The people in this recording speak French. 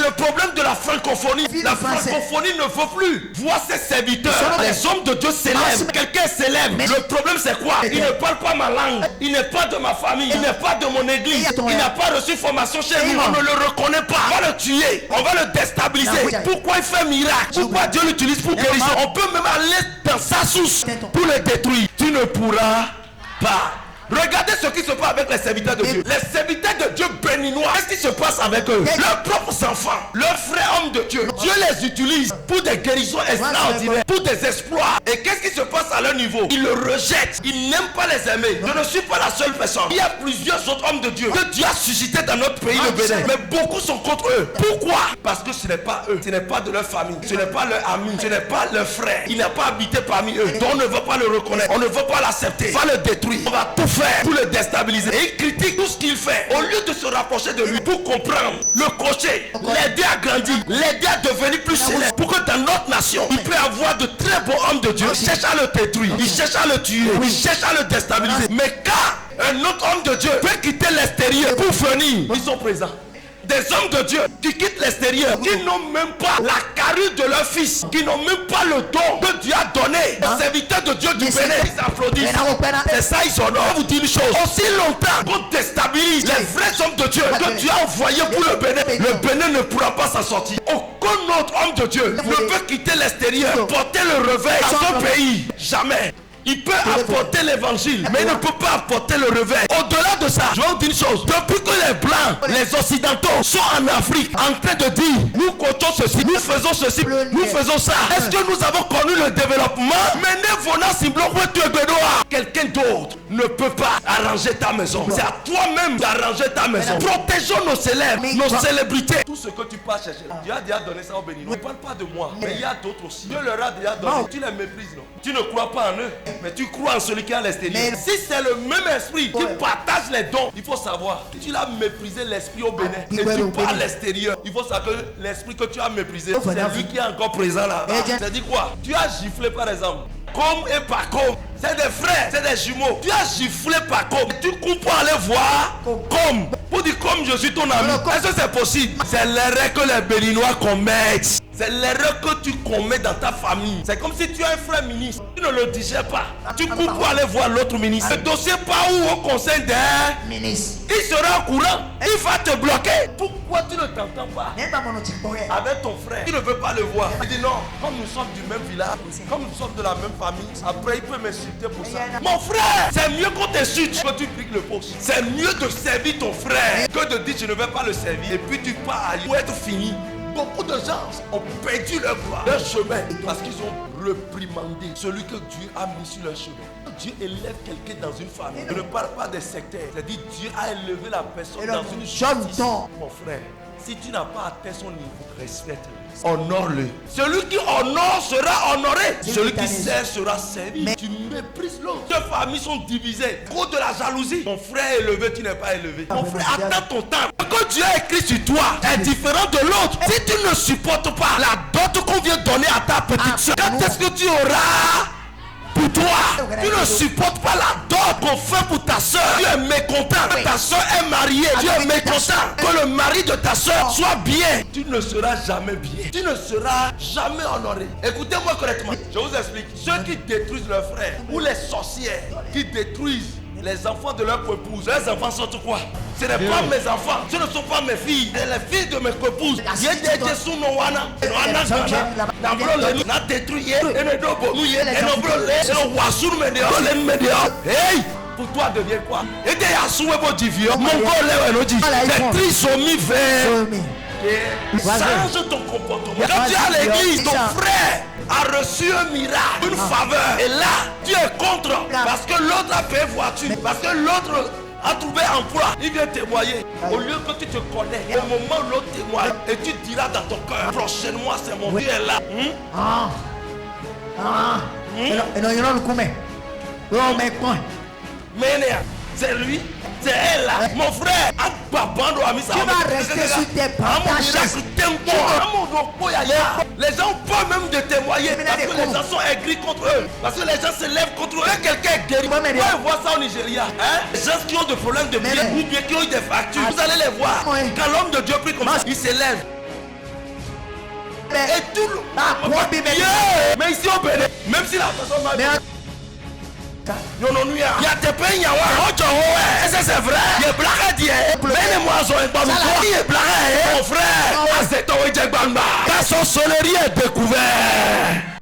le problème de la francophonie. La francophonie ne veut plus voir ses serviteurs. Les hommes de Dieu s'élèvent. Quelqu'un s'élève. Le problème c'est quoi? Il ne parle pas ma langue. Il n'est pas de ma famille. Il n'est pas de mon église. Il n'a pas reçu formation chez nous. On ne le reconnaît pas. On va le tuer. On va le déstabiliser. Pourquoi il fait miracle? Pourquoi Dieu l'utilise pour guérir? On peut même aller dans sa source pour le détruire. Tu ne pourras pas. Regardez ce qui se passe avec les serviteurs de Dieu. Les serviteurs de Dieu béninois, qu'est-ce qui se passe avec eux? Leurs propres enfants, leurs frères hommes de Dieu, Dieu les utilise pour des guérisons extraordinaires, pour des exploits. Et qu'est-ce qui se passe à leur niveau? Ils le rejettent, ils n'aiment pas les aimer. Je ne suis pas la seule personne. Il y a plusieurs autres hommes de Dieu que Dieu a suscité dans notre pays, le Bénin. Mais beaucoup sont contre eux. Pourquoi? Parce que ce n'est pas eux, ce n'est pas de leur famille, ce n'est pas leur ami, ce n'est pas leur frère. Il n'a pas habité parmi eux. Donc on ne veut pas le reconnaître, on ne veut pas l'accepter. On va le détruire, on va tout faire pour le déstabiliser. Et il critique tout ce qu'il fait. Au lieu de se rapprocher de lui pour comprendre, le coacher, l'aider à grandir, l'aider à devenir plus célèbre. Pour que dans notre nation, il peut y avoir de très beaux hommes de Dieu. Il cherche à le détruire, il cherche à le tuer, il cherche à le déstabiliser. Mais quand un autre homme de Dieu peut quitter l'extérieur pour venir, ils sont présents. Des hommes de Dieu qui quittent l'extérieur, qui n'ont même pas la carrure de leur fils, qui n'ont même pas le don que Dieu a donné aux serviteurs de Dieu du Bénin. Ils applaudissent. C'est ça, ils honorent. Je vous dis une chose. Aussi longtemps qu'on déstabilise les vrais hommes de Dieu que Dieu a envoyés pour le Bénin ne pourra pas s'en sortir. Aucun autre homme de Dieu ne peut quitter l'extérieur, porter le réveil dans son pays. Jamais. Il peut apporter l'évangile, mais il ne peut pas apporter le réveil. Au-delà de ça, je vais vous dire une chose. Depuis que les Blancs, les Occidentaux sont en Afrique en train de dire, nous coachons ceci, nous faisons ceci, nous faisons ça. Est-ce que nous avons connu le développement? Quelqu'un d'autre ne peut pas arranger ta maison. C'est à toi-même d'arranger ta maison. Protégeons nos célèbres, nos célébrités. Tout ce que tu peux chercher, Dieu a déjà donné ça au Béninois. Ne parle pas de moi, mais il y a d'autres aussi. Dieu leur a déjà donné. Tu les méprises, non? Tu ne crois pas en eux, mais tu crois en celui qui est à l'extérieur. Si c'est le même esprit qui partage les dons, il faut savoir que tu l'as méprisé l'esprit au Bénin et tu pars à l'extérieur. Il faut savoir que l'esprit que tu as méprisé, c'est lui qui est encore présent là. C'est-à-dire quoi? Tu as giflé par exemple. Comme et pas comme. C'est des frères, c'est des jumeaux. Tu as giflé par comme. Tu cours pour aller voir comme. Pour dire comme je suis ton ami. Est-ce que c'est possible? C'est l'erreur que les Béninois commettent. C'est l'erreur que tu commets dans ta famille. C'est comme si tu as un frère ministre. Tu ne le digères pas. Tu cours pour aller voir l'autre ministre. Le dossier part où au conseil des ministres. Il sera au courant. Il va te bloquer. Pourquoi tu ne t'entends pas avec ton frère? Tu ne veux pas le voir. Il dit non, comme nous sommes du même village, comme nous sommes de la même famille, après il peut m'insulter pour ça. Mon frère, c'est mieux qu'on t'insulte que tu piques le poste. C'est mieux de servir ton frère que de dire je ne vais pas le servir. Et puis tu pars à lui pour être fini. Beaucoup de gens ont perdu leur voie, leur chemin, parce qu'ils ont reprimandé celui que Dieu a mis sur leur chemin. Dieu élève quelqu'un dans une famille. Je ne parle pas des sectaires. C'est-à-dire Dieu a élevé la personne dans une justice. Mon frère, si tu n'as pas atteint son niveau, respecte-le. Honore-le. Celui qui honore sera honoré. Celui qui sert sera servi. Mais tu méprises l'autre. Deux familles sont divisées. Cause de la jalousie. Ton frère est élevé, tu n'es pas élevé. Mon frère, attends ton temps. Ce que Dieu a écrit sur toi est différent de l'autre. Si tu ne supportes pas la dot qu'on vient donner à ta petite soeur, quand est-ce que tu auras pour toi? Tu ne supportes pas la dot qu'on fait pour ta soeur. Tu es mécontent. Ta soeur est mariée. Tu es mécontent que le mari de ta soeur soit bien. Tu ne seras jamais bien. Tu ne seras jamais honoré. Écoutez-moi correctement. Je vous explique. Ceux qui détruisent leurs frères ou les sorcières qui détruisent les enfants de leur épouse, leurs enfants sont quoi? Ce n'est pas mes enfants, ce ne sont pas mes filles, c'est les filles de mes épouses. Pour toi devient quoi? Les trisomie vers. Change ton comportement. Quand tu es à l'église, ton frère a reçu un miracle, une faveur. Et là, tu es contre. Parce que l'autre a payé voiture. Parce que l'autre a trouvé emploi. Il vient témoigner. Au lieu que tu te connais, au moment où l'autre témoigne, et tu diras dans ton cœur, prochainement c'est mon Dieu est là. Mais c'est lui. C'est elle là, mon frère. Qui va rester sur tes pas. Les gens ont peur même de témoigner parce que les gens sont aigris contre eux. Parce que les gens se lèvent contre eux. Quand quelqu'un est guéri, vous allez voir ça au Nigeria. Les gens qui ont des problèmes de pied ou bien qui ont eu des fractures, vous allez les voir. Quand l'homme de Dieu prie comme ça, il s'élève. Et tout le monde. Mais ici au Bénin, même si la personne m'a dit. Non, non, il y a des pays, il y a c'est vrai. Il y a blague, mais moi, je suis pas il y a blague, mon frère. C'est ton La sorcellerie est découverte.